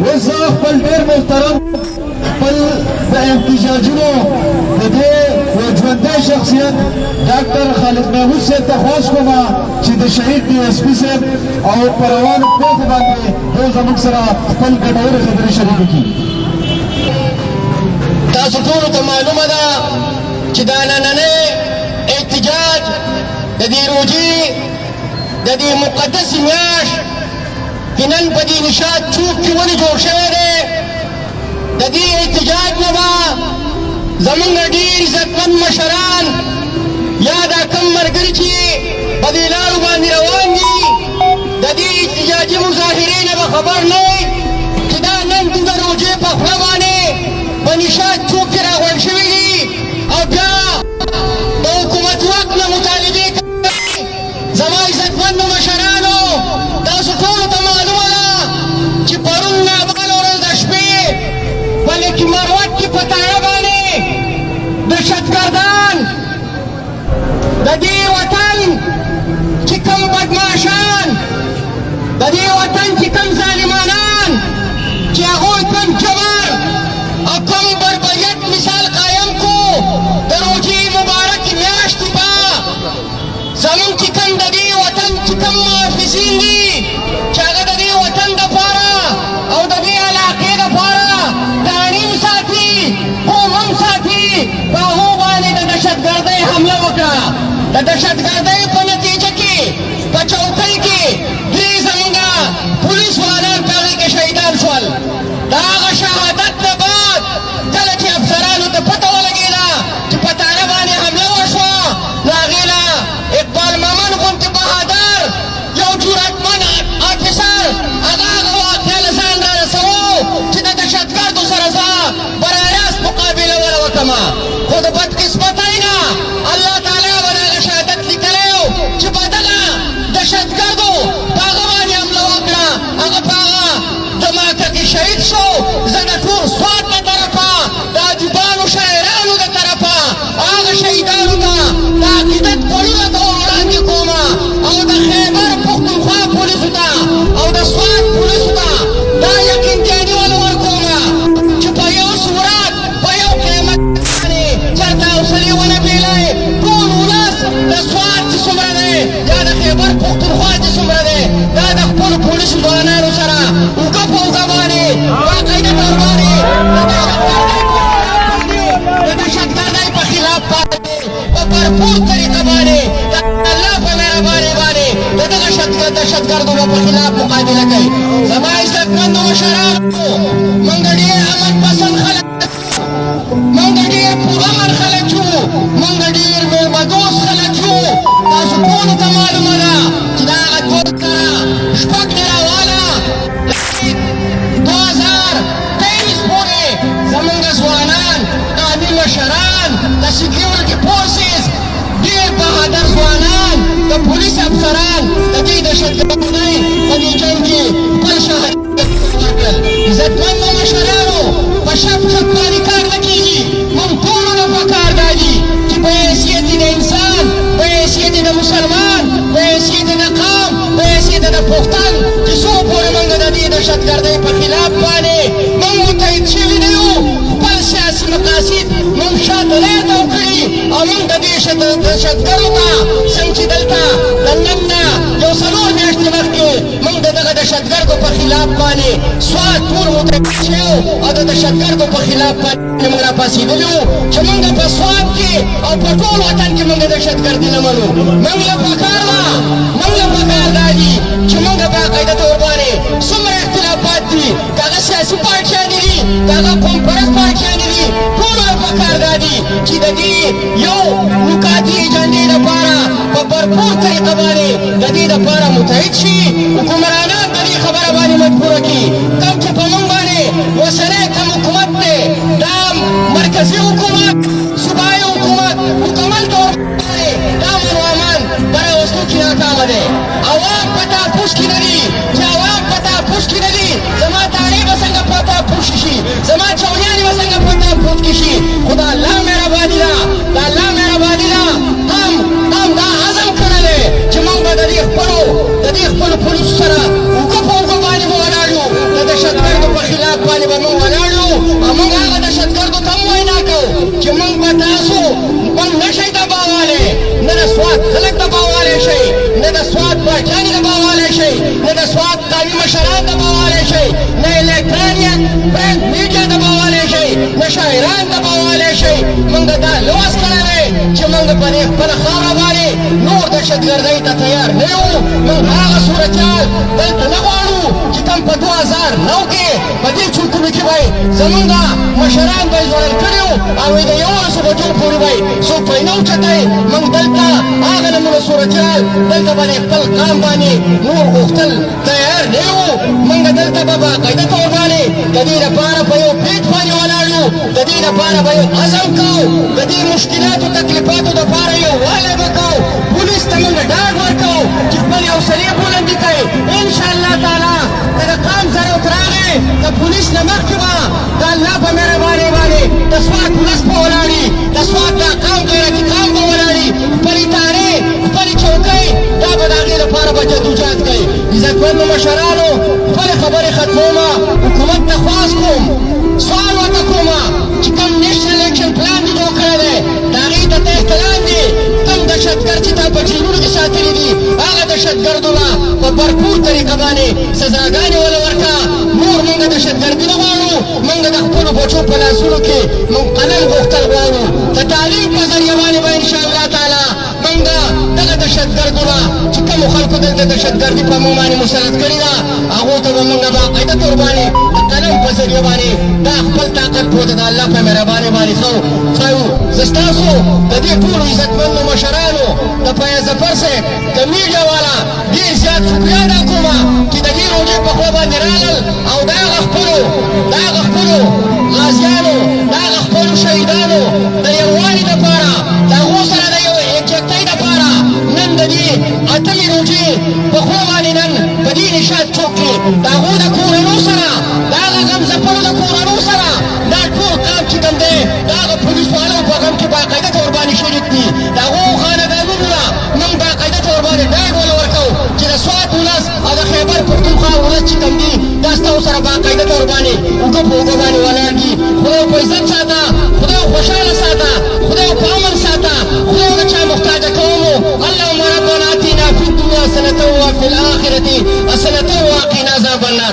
وزه خپل ډېر محترم خپل د احتجاجونو د دې ژوندی شخصیت ډاکټر خالد محمود صاحب ته خواست کوم چې د شهید ډي اس پي صاحب او په روانو پېښو باندې یو زموږ سره خپل ګټورې خبرې شریکې کړي. تاسو ټولو ته معلومه ده چې دا نننی احتجاج د دې روژې د دې مقدسې میاشت چې نن په دې نشاط چوک کې ولې جوړ شوی دی، د دې احتجاج نه به زمونږ ډېر عزتمند مشران یا دا کم ملګري چې په دې لارو باندې روان دي د دې احتجاجي مظاهرې نه به خبر نه وي چې دا نن د روژې په خوله باندې په نشاط چوک کې راغونډ شوي دي او بیا د حکومت واک نه مطالبې کوي. زما عزتمندو مشرانو، تاسو ټولو ته معلومه ده چې پرون ناباله ورځ د شپې په لیکي مروت کې په تاره باندې دهشتګردان د دې وطن چې کوم بدماشان، د دې وطن چې کوم ظالمانان چې هغوی کوم جبر او کوم بربریت مثال قایم کو د روژې مبارکې میاشتې په زمونږ چې کوم د دې وطن چې کوم محافظین دي چې هغه د دې وطن دپاره او د دې علاقې دپاره تعلیم ساتي، قوم هم ساتي، په هغو باندې د دهشتګردۍ حمله وکړه. د دهشتګردۍ په نتیجه کې په چوکۍ کې درې زمونږ پولیس والان په هغې کې شهیدان شول. د هغه شهادت نه بعد کله چې افسرانو ته پته ولګېده چې په تاره باندې حمله وشوه، نو هغې نه اقبال مومن غوندې بهادر یو جرأتمن افسر هغه واقعه له ځان را رسوو چې د دهشتګردو سره زه براه راست مقابله وله وکړمه. خو د بدقسمتۍ نه الله تعالی به د هغه شهادت لیکلی و چې په دغه دهشتګردو په هغه باندې حمله وکړه، هغه په هغه دماکه کې شهید شو. زه د ټول سوات له طرفه د ادیبانو شاعرانو د طرفه هغه شهیدانو ته د عقیدت ګلونه ته وړاندې کوم او د خیبر پښتونخوا پولیسو ته او د سوات پولیسو ته دا یقین داني ول ورکوم چې په یو صورت په یو قیمت باندې چېرته حوصلې ونه بېلئ ټول ولس د سوات چې څومره دی یا د خیبر پښتونخوا چې څومره دی دا د خپلو پولیسو ځوانانو سره اوږه په اوږه باندې باقاعده تور باندې د دهشتګردۍ په خلاف باندې په بھرپور طریقه باندې د الله په مهربانۍ باندې د دغه دهشتګردو په خلاف مقابله کوي. زما عزتمندو مشرانو، موږ ډېر امن پسند خلک یو، موږ ډېر پرامن خلک یو، موږ ډېر مېلمه دوست خلک یو. تاسو ټولو ته معلومه ده چې د هغه 2006 نه راواله 2023 پورې زمونږ ځوانان، قاني مشران، د سیکیورټي فورسز ډېر بهادر ځوانان، د پولیس افسران د دې دهشتګردۍ په دې جنګ کې خپل شهادت ورکړل. عزتمندو مشرانو، په شپ شپ باندې کار نه کېږي. موږ ټولو ته پکار دا دي چې په حیثیت د انسان، په حیثیت د مسلمان، په حیثیت د قوم، په حیثیت د پښتن چې څو پورې موږ د دې دهشتګردۍ په خلاف باندې موږ متحد شوي نه یو، خپل سیاسي مقاصد موږ شاته لایته وکړي او موږ د دې دهشتګردو ته څنګه چې دلته د نن نه یو 4 میاشتې مخکې موږ د دغه دهشتګردو په خلاف باندې سوات ټول متحد شوي او د دهشتګردو په خلاف باندې موږ راپاڅېدلي وو چې موږ په سوات کې او په ټول وطن کې موږ دهشتګردي نه منو. موږ له پکار ده، موږ له پکار دا دي چې موږ باقاعده طور باندې څومره اختلافات دي، که هغه سیاسي پارټیانې دي، که هغه قوم پرست پارټیانې دي، ټولو له پکار دا دي چې د دې یو نکاتي ایجنډې لپاره په بھرپور طریقه باندې د دې لپاره متحد شي. حکمرانان د دې خبره باندې مجبوره کړي کوم چې په موږ باندې اوسنی کوم حکومت دی، دا مرکزي حکومت، صوبایي حکومت مکمل طور باندې دا امن و امان په راوستو کې ناکامه دی. عوام په تحفظ کې نه دي، چې عوام په تحفظ کې نه دي، زما تاڼې به څنګه په تحفظ شي، زما چوریانې به څنګه په تحفظ کې شي. خو د الله مهرباني ده، د الله مهرباني ده. هم دا عزم کړی دی چې موږ به د دې خپلو پولیسو سره اوږه په اوږه باندې به ولاړ یو د دهشتګردو په سړک باندې به موږ ولاړ یو او موږ هغه دهشتګردو ته هم وینا کوو چې موږ به تاسو موږ نه شئ دباولی نه د سوات خلک دباولی شئ نه د سوات پاچانې دباولی شئ نه د سوات قومي مشران دباولی شئ نه الکترونیک پرنټ میډیا دباولی شئ نه شاعران دباولی شئ موږ دا لوست کړی دی چې موږ په دې خپله خاوره باندې نور دهشتګردۍ ته تیار نه یو موږ هغه صورتحال دلته نه غواړو چې کوم په 2009 کې په دې چوکونو کې به زمونږ مشران به یې ځوړل کړي وو او د 11 بجو پورې به یې څوک به یې نه اوچتئ موږ دلته هغه نمونه صورتحال دلته به د خپل قام باندې نور غوښتل تیار نه یو موږ دلته به باقاعده طور باندې د دې لپاره په یو پیج باندې ولاړ یو د دې لپاره به یو عزم کوو د دې مشکلاتو تکلیفاتو دپاره یو والی به کوو پولیس ته موږ ډاډ ورکوو چې خپل حوصلې بلندې کوئ انشاءالله تعالی که د قام ضرورت راغی د پولیس نه مخکې به د الله په مهربانۍ باندې د سوات ولس به ولاړي د سوات دا قام غیرتي قام به ولاړي خپلې تارې خپلې چوکۍ دا به د هغې لپاره به جدوجهد کوي عزتمندو مشرانو خپلې خبرې ختمومه حکومت ته خواست کوم سوال ورته کومه چې کوم نیشنل اکشن پلان دې جوړ کړی دی د هغې ته ته احترام دي کوم دهشتګرد چې تا په جیلونو کې ساتلي دي هغه دهشتګردو به په بھرپور طریقه باندې سزاګانې وله ورکړه نور موږ دهشتګردي نه غواړو موږ د خپلو بچو په لاسونو کې موږ قلم غوښتل غواړو د تعلیم په ذریعه باندې به انشاءالله تعالی موږ دغه دهشتګردو نه چې کومو خلکو دلته دهشتګردي په موږ باندې مسلط کړې ده هغو ته به موږ باقاعده طور باندې د قلم په ذریعه باندې دا خپل طاقت پورته د الله په مهربانۍ باندې ښیو زه ستاسو د دې ټولو عزتمندو مشرانو د فیاض ظفر صاحب د میډیا والا ډېر زیات شکریه ادا کوم چې د دې روژې په خوا باندې راغلل او د هغه خپلو غازیانو د هغه خپلو شهیدانو د یووالي دپاره د هغو سره د یو یکجهتۍ دپاره نن د دې اتمې روژې په خوا باندې نن په دې نشاط چوک کې د هغو د کورنو سره د هغه غمځپلو د کورنو سره دا ټول قام چې کوم دی د هغه پولیسوالو په غم کې باقاعده طور باندې شریک دي د هغو خاندانونو نه موږ باقاعده طور باندې ډاډ وله ورکوو چې د سوات ولس او د خیبر پښتونخوا ولس چې کوم دي دا ستاسو سره باقاعده طور باندې اوږه په اوږه باندې ولاړ دي خدای په عزت ساته خدای خوشحاله ساته خدای په امن ساته خدای له چا محتاجه کومو اللهم ربنا آتنا فی الدنیا حسنة وفي الآخرة حسنة وقنا عذاب النار